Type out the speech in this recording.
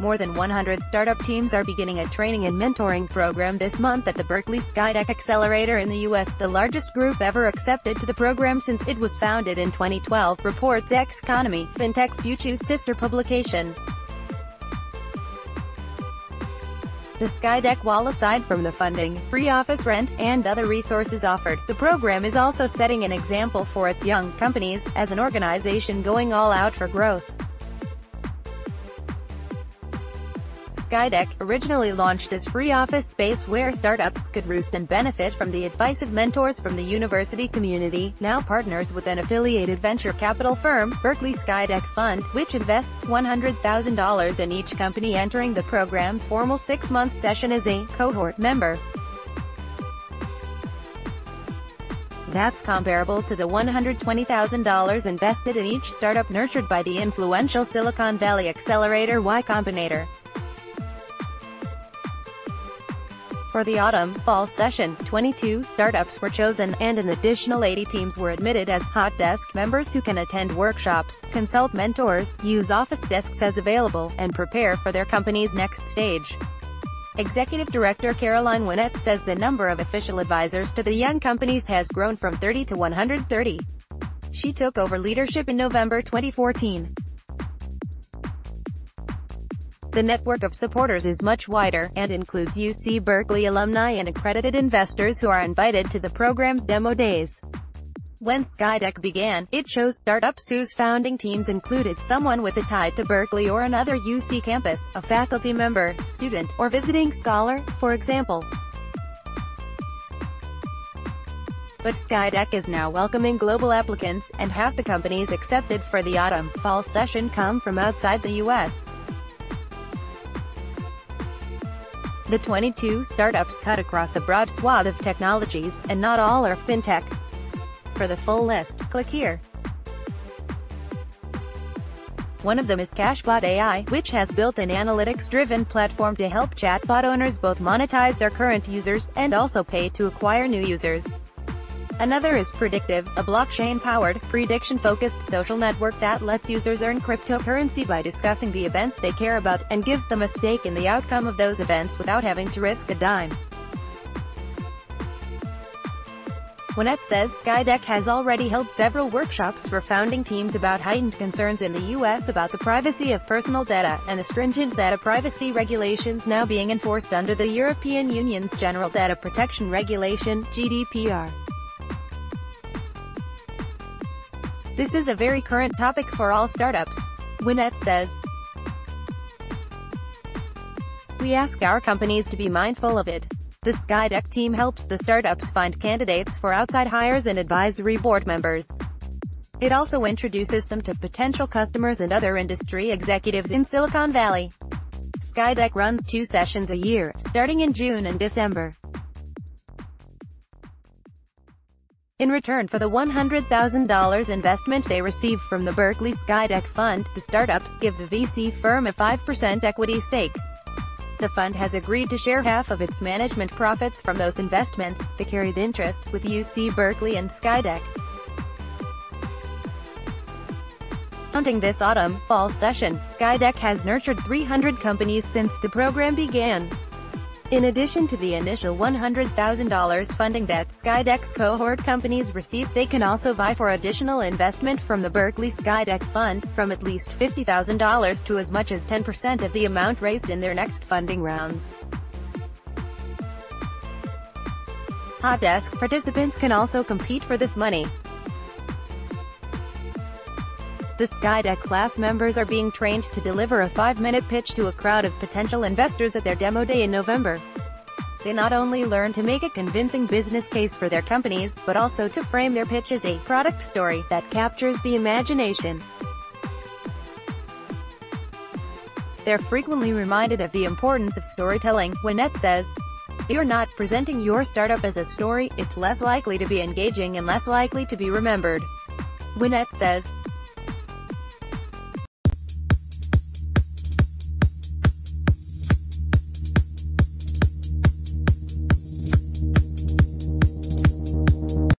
More than 100 startup teams are beginning a training and mentoring program this month at the Berkeley SkyDeck Accelerator in the U.S., the largest group ever accepted to the program since it was founded in 2012, reports Xconomy, FinTech Fututes' sister publication. The SkyDeck wall, aside from the funding, free office rent, and other resources offered, the program is also setting an example for its young companies, as an organization going all out for growth. SkyDeck, originally launched as free office space where startups could roost and benefit from the advice of mentors from the university community, now partners with an affiliated venture capital firm, Berkeley SkyDeck Fund, which invests $100,000 in each company entering the program's formal 6-month session as a cohort member. That's comparable to the $120,000 invested in each startup nurtured by the influential Silicon Valley accelerator Y Combinator. For the autumn-fall session, 22 startups were chosen, and an additional 80 teams were admitted as hot desk members who can attend workshops, consult mentors, use office desks as available, and prepare for their company's next stage. Executive Director Caroline Winnett says the number of official advisors to the young companies has grown from 30 to 130. She took over leadership in November 2014. The network of supporters is much wider, and includes UC Berkeley alumni and accredited investors who are invited to the program's demo days. When SkyDeck began, it chose startups whose founding teams included someone with a tie to Berkeley or another UC campus, a faculty member, student, or visiting scholar, for example. But SkyDeck is now welcoming global applicants, and half the companies accepted for the autumn-fall session come from outside the U.S. The 22 startups cut across a broad swath of technologies, and not all are fintech. For the full list, click here. One of them is Cashbot AI, which has built an analytics-driven platform to help chatbot owners both monetize their current users, and also pay to acquire new users. Another is Predictive, a blockchain-powered, prediction-focused social network that lets users earn cryptocurrency by discussing the events they care about, and gives them a stake in the outcome of those events without having to risk a dime. Winnett says SkyDeck has already held several workshops for founding teams about heightened concerns in the U.S. about the privacy of personal data, and the stringent data privacy regulations now being enforced under the European Union's General Data Protection Regulation, GDPR. This is a very current topic for all startups, Winnett says. We ask our companies to be mindful of it. The SkyDeck team helps the startups find candidates for outside hires and advisory board members. It also introduces them to potential customers and other industry executives in Silicon Valley. SkyDeck runs 2 sessions a year, starting in June and December. In return for the $100,000 investment they receive from the Berkeley SkyDeck Fund, the startups give the VC firm a 5% equity stake. The fund has agreed to share half of its management profits from those investments, the carried interest, with UC Berkeley and SkyDeck. Counting this autumn-fall session, SkyDeck has nurtured 300 companies since the program began. In addition to the initial $100,000 funding that SkyDeck's cohort companies received, they can also vie for additional investment from the Berkeley SkyDeck Fund, from at least $50,000 to as much as 10% of the amount raised in their next funding rounds. Hot desk participants can also compete for this money. The SkyDeck class members are being trained to deliver a 5-minute pitch to a crowd of potential investors at their demo day in November. They not only learn to make a convincing business case for their companies, but also to frame their pitch as a product story that captures the imagination. They're frequently reminded of the importance of storytelling, Winnett says. If you're not presenting your startup as a story, it's less likely to be engaging and less likely to be remembered, Winnett says.